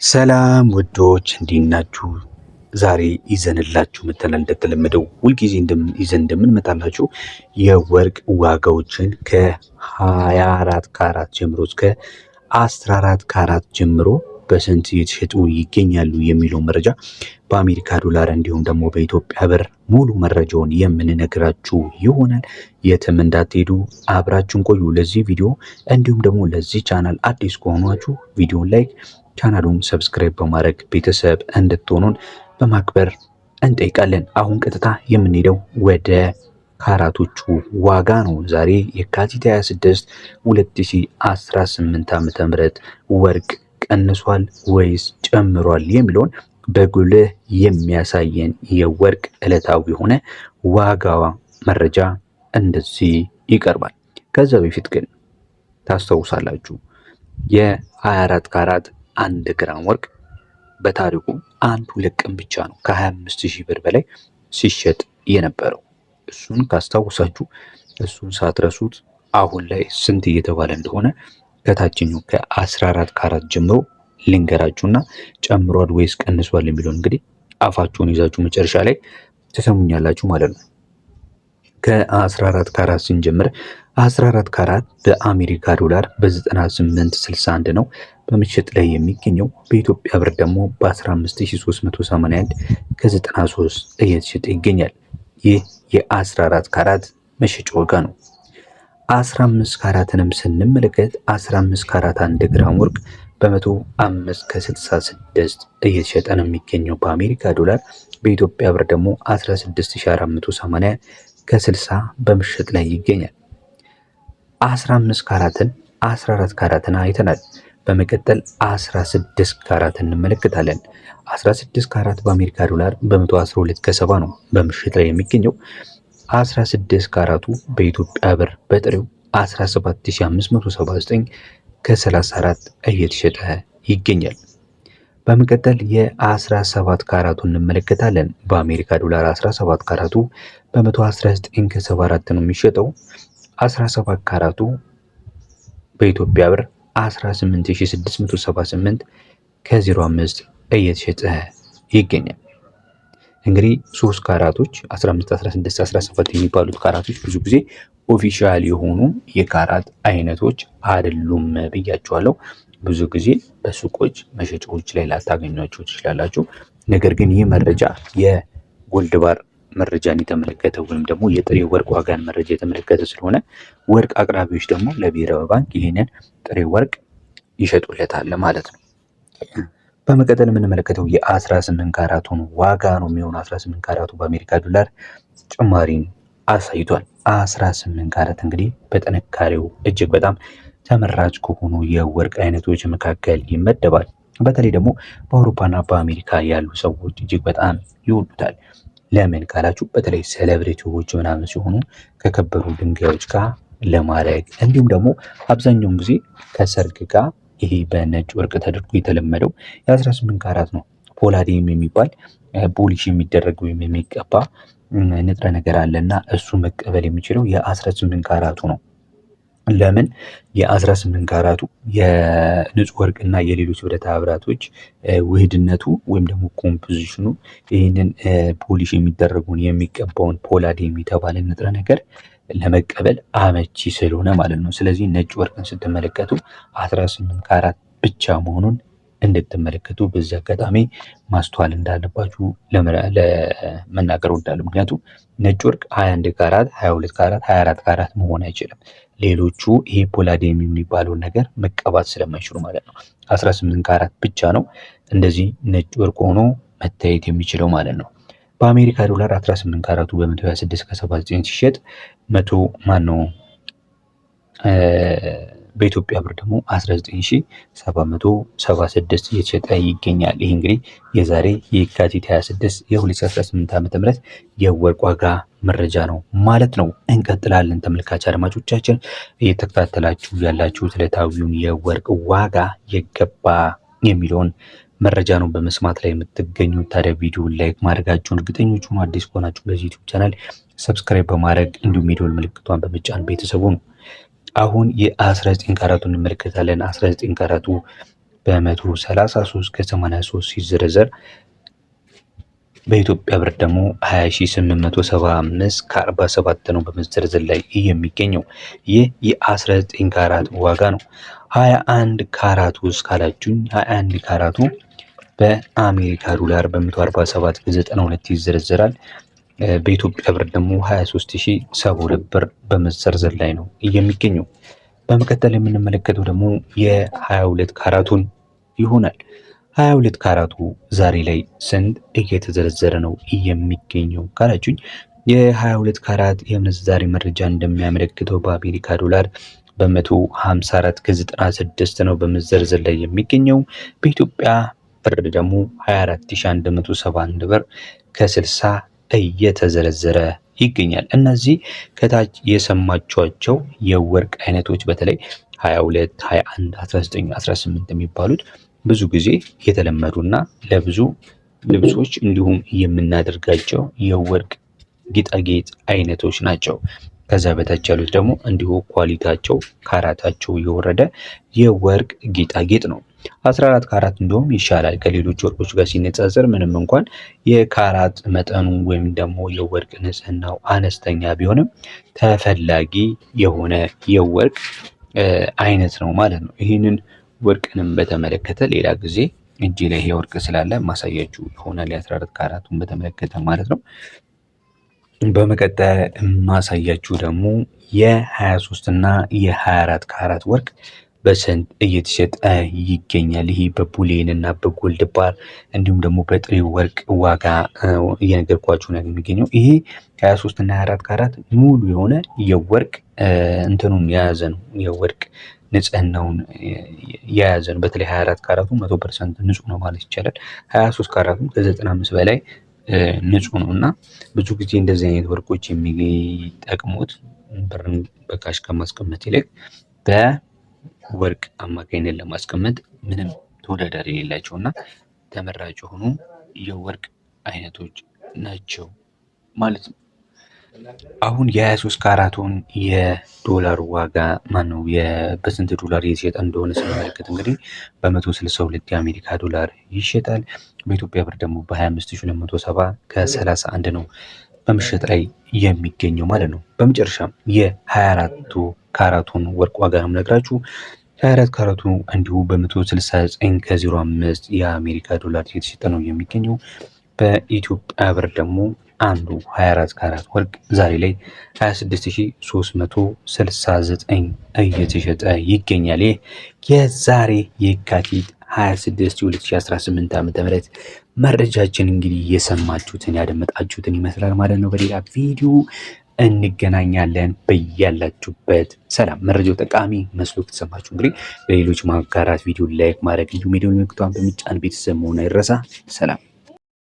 ሰላም ውዶች እንዴት ናችሁ? ዛሬ ይዘንላችሁ መተናል። እንደተለመደው ሁልጊዜ ይዘን እንደምንመጣላችሁ የወርቅ ዋጋዎችን ከ24 ካራት ጀምሮ እስከ 14 ካራት ጀምሮ በስንት እየተሸጡ ይገኛሉ የሚለው መረጃ በአሜሪካ ዶላር እንዲሁም ደግሞ በኢትዮጵያ ብር ሙሉ መረጃውን የምንነግራችሁ ይሆናል። የትም እንዳትሄዱ አብራችሁን ቆዩ። ለዚህ ቪዲዮ እንዲሁም ደግሞ ለዚህ ቻናል አዲስ ከሆናችሁ ቪዲዮን ላይክ ቻናሉን ሰብስክራይብ በማድረግ ቤተሰብ እንድትሆኑን በማክበር እንጠይቃለን። አሁን ቀጥታ የምንሄደው ወደ ካራቶቹ ዋጋ ነው። ዛሬ የካቲት 26 2018 ዓ.ም ወርቅ ቀንሷል ወይስ ጨምሯል የሚለውን በጉልህ የሚያሳየን የወርቅ ዕለታዊ የሆነ ዋጋዋ መረጃ እንደዚህ ይቀርባል። ከዛ በፊት ግን ታስታውሳላችሁ የ24 ካራት 1 ግራም ወርቅ በታሪኩ አንድ ሁለት ቀን ብቻ ነው ከ25,000 ብር በላይ ሲሸጥ የነበረው። እሱን ካስታውሳችሁ እሱን ሳትረሱት አሁን ላይ ስንት እየተባለ እንደሆነ ከታችኛው ከ14 ካራት ጀምሮ ልንገራችሁና ጨምሯል ወይስ ቀንሷል የሚለውን እንግዲህ አፋችሁን ይዛችሁ መጨረሻ ላይ ትሰሙኛላችሁ ማለት ነው። ከ14 ካራት ስንጀምር 14 ካራት በአሜሪካ ዶላር በ98.61 ነው በምሽት ላይ የሚገኘው። በኢትዮጵያ ብር ደግሞ በ15381 ከ93 እየተሸጠ ይገኛል። ይህ የ14 ካራት መሸጫ ዋጋ ነው። 15 ካራትንም ስንመለከት 15 ካራት 1 ግራም ወርቅ በ105 ከ66 እየተሸጠ ነው የሚገኘው በአሜሪካ ዶላር። በኢትዮጵያ ብር ደግሞ 16480 ከ60 በምሽት ላይ ይገኛል። 15 ካራትን 14 ካራትን አይተናል። በመቀጠል 16 ካራት እንመለከታለን። 16 ካራት በአሜሪካ ዶላር በ112 ከ70 ነው በምሽት ላይ የሚገኘው። 16 ካራቱ በኢትዮጵያ ብር በጥሬው 17579 ከ34 እየተሸጠ ይገኛል። በመቀጠል የ17 ካራቱ እንመለከታለን። በአሜሪካ ዶላር 17 ካራቱ በ119 ከ74 ነው የሚሸጠው። 17 ካራቱ በኢትዮጵያ ብር 18678 ከ05 እየተሸጠ ይገኛል። እንግዲህ 3 ካራቶች 15፣ 16፣ 17 የሚባሉት ካራቶች ብዙ ጊዜ ኦፊሻል የሆኑ የካራት አይነቶች አይደሉም ብያቸዋለሁ። ብዙ ጊዜ በሱቆች መሸጫዎች ላይ ላታገኟቸው ትችላላችሁ። ነገር ግን ይህ መረጃ የጎልድ ባር መረጃን የተመለከተ ወይም ደግሞ የጥሬ ወርቅ ዋጋን መረጃ የተመለከተ ስለሆነ ወርቅ አቅራቢዎች ደግሞ ለብሔራዊ ባንክ ይህንን ጥሬ ወርቅ ይሸጡለታል ማለት ነው። በመቀጠል የምንመለከተው የ18 ካራቱን ዋጋ ነው የሚሆነው። 18 ካራቱ በአሜሪካ ዶላር ጭማሪን አሳይቷል። 18 ካራት እንግዲህ በጥንካሬው እጅግ በጣም ተመራጭ ከሆኑ የወርቅ አይነቶች መካከል ይመደባል። በተለይ ደግሞ በአውሮፓና በአሜሪካ ያሉ ሰዎች እጅግ በጣም ይወዱታል። ለምን ካላችሁ በተለይ ሴሌብሪቲዎች ምናምን ሲሆኑ ከከበሩ ድንጋዮች ጋር ለማድረግ እንዲሁም ደግሞ አብዛኛውን ጊዜ ከሰርግ ጋር ይሄ በነጭ ወርቅ ተደርጎ የተለመደው የ18 ካራት ነው። ፖላዲየም የሚባል ፖሊሽ የሚደረግ ወይም የሚቀባ ንጥረ ነገር አለና እሱ መቀበል የሚችለው የ18 ካራቱ ነው። ለምን የ18 ካራቱ የንጹህ ወርቅና የሌሎች ብረታ ብረቶች ውህድነቱ ወይም ደግሞ ኮምፖዚሽኑ ይህንን ፖሊሽ የሚደረጉን የሚቀባውን ፖላዲየም የተባለ ንጥረ ነገር ለመቀበል አመቺ ስለሆነ ማለት ነው። ስለዚህ ነጭ ወርቅን ስትመለከቱ 18 ካራት ብቻ መሆኑን እንድትመለከቱ በዚህ አጋጣሚ ማስተዋል እንዳለባችሁ ለመናገር እወዳለሁ። ምክንያቱም ነጭ ወርቅ 21 ካራት፣ 22 ካራት፣ 24 ካራት መሆን አይችልም። ሌሎቹ ይሄ ፖላዲየም የሚባለውን ነገር መቀባት ስለማይችሉ ማለት ነው። 18 ካራት ብቻ ነው እንደዚህ ነጭ ወርቅ ሆኖ መታየት የሚችለው ማለት ነው። በአሜሪካ ዶላር 18 ካራቱ በ126 ከ79 ሲሸጥ በኢትዮጵያ ብር ደግሞ 19776 እየተሸጠ ይገኛል። ይህ እንግዲህ የዛሬ የካቲት 26 የ2018 ዓ.ም የወርቅ ዋጋ መረጃ ነው ማለት ነው። እንቀጥላለን። ተመልካች አድማጮቻችን እየተከታተላችሁ ያላችሁት ዕለታዊውን የወርቅ ዋጋ የገባ የሚለውን መረጃ ነው በመስማት ላይ የምትገኙ። ታዲያ ቪዲዮ ላይክ ማድረጋችሁን እርግጠኞች ሆኑ። አዲስ ከሆናችሁ በዚህ ዩቲዩብ ቻናል ሰብስክራይብ በማድረግ እንዲሁም የደወል ምልክቷን በመጫን ቤተሰቡ ነው። አሁን የ19 ካራቱን እንመለከታለን። 19 ካራቱ በ133 ከ83 ሲዘረዘር በኢትዮጵያ ብር ደግሞ 20875 ከ47 ነው በመዘርዘር ላይ የሚገኘው። ይህ የ19 ካራት ዋጋ ነው። 21 ካራቱ ውስጥ ካላችሁኝ 21 ካራቱ በአሜሪካ ዶላር በ147 ከ92 ይዘረዘራል። በኢትዮጵያ ብር ደግሞ 23072 ብር በመዘርዘር ላይ ነው የሚገኘው። በመቀጠል የምንመለከተው ደግሞ የ22 ካራቱን ይሆናል። 22 ካራቱ ዛሬ ላይ ስንት እየተዘረዘረ ነው የሚገኘው ካላችሁኝ የ22 ካራት የምንዛሬ መረጃ እንደሚያመለክተው በአሜሪካ ዶላር በ154 ከ96 ነው በመዘርዘር ላይ የሚገኘው። በኢትዮጵያ ብር ደግሞ 24171 ብር ከ60 እየተዘረዘረ ይገኛል። እነዚህ ከታች የሰማችኋቸው የወርቅ አይነቶች በተለይ 22፣ 21፣ 19፣ 18 የሚባሉት ብዙ ጊዜ የተለመዱና ለብዙ ልብሶች እንዲሁም የምናደርጋቸው የወርቅ ጌጣጌጥ አይነቶች ናቸው። ከዛ በታች ያሉት ደግሞ እንዲሁ ኳሊቲያቸው ካራታቸው የወረደ የወርቅ ጌጣጌጥ ነው። 14 ካራት እንደውም ይሻላል ከሌሎች ወርቆች ጋር ሲነጻጸር። ምንም እንኳን የካራት መጠኑ ወይም ደግሞ የወርቅ ንጽህናው አነስተኛ ቢሆንም ተፈላጊ የሆነ የወርቅ አይነት ነው ማለት ነው። ይህንን ወርቅንም በተመለከተ ሌላ ጊዜ እጅ ላይ ይሄ ወርቅ ስላለ ማሳያችሁ ይሆናል የ14 ካራቱን በተመለከተ ማለት ነው። በመቀጠል ማሳያችሁ ደግሞ የ23 እና የ24 ካራት ወርቅ በስንት እየተሸጠ ይገኛል። ይሄ በቡሌን እና በጎልድ ባር እንዲሁም ደግሞ በጥሬ ወርቅ ዋጋ እየነገርኳችሁ ነው የሚገኘው። ይሄ 23 እና 24 ካራት ሙሉ የሆነ የወርቅ እንትኑን የያዘ ነው። የወርቅ ንጽህናውን የያዘ ነው። በተለይ 24 ካራቱ 100% ንጹህ ነው ማለት ይቻላል። 23 ካራቱም ከ95 በላይ ንጹህ ነው እና ብዙ ጊዜ እንደዚህ አይነት ወርቆች የሚጠቅሙት ብርን በካሽ ከማስቀመጥ ይልቅ በወርቅ አማካኝነት ለማስቀመጥ ምንም ተወዳዳሪ የሌላቸው እና ተመራጭ የሆኑ የወርቅ አይነቶች ናቸው ማለት ነው። አሁን የ23 ካራቱን የዶላር ዋጋ ማነው በስንት ዶላር እየተሸጠ እንደሆነ ስንመለከት እንግዲህ በ162 የአሜሪካ ዶላር ይሸጣል። በኢትዮጵያ ብር ደግሞ በ25270 ከ31 ነው በምሽት ላይ የሚገኘው ማለት ነው። በመጨረሻም የ24 ካራቱን ወርቅ ዋጋ ነው የምነግራችሁ። 24 ካራቱ እንዲሁ በ169 ከ05 የአሜሪካ ዶላር እየተሸጠ ነው የሚገኘው። በኢትዮጵያ ብር ደግሞ አንዱ 24 ካራት ወርቅ ዛሬ ላይ 26369 እየተሸጠ ይገኛል። ይህ የዛሬ የካቲት 26 2018 ዓ.ም መረጃችን እንግዲህ የሰማችሁትን ያደመጣችሁትን ይመስላል ማለት ነው። በሌላ ቪዲዮ እንገናኛለን። በያላችሁበት ሰላም። መረጃው ጠቃሚ መስሎ ከተሰማችሁ እንግዲህ ለሌሎች ማጋራት፣ ቪዲዮ ላይክ ማድረግ እንዲሁም ቪዲዮ ምልክቷን በመጫን ቤተሰብ መሆን አይረሳ። ሰላም።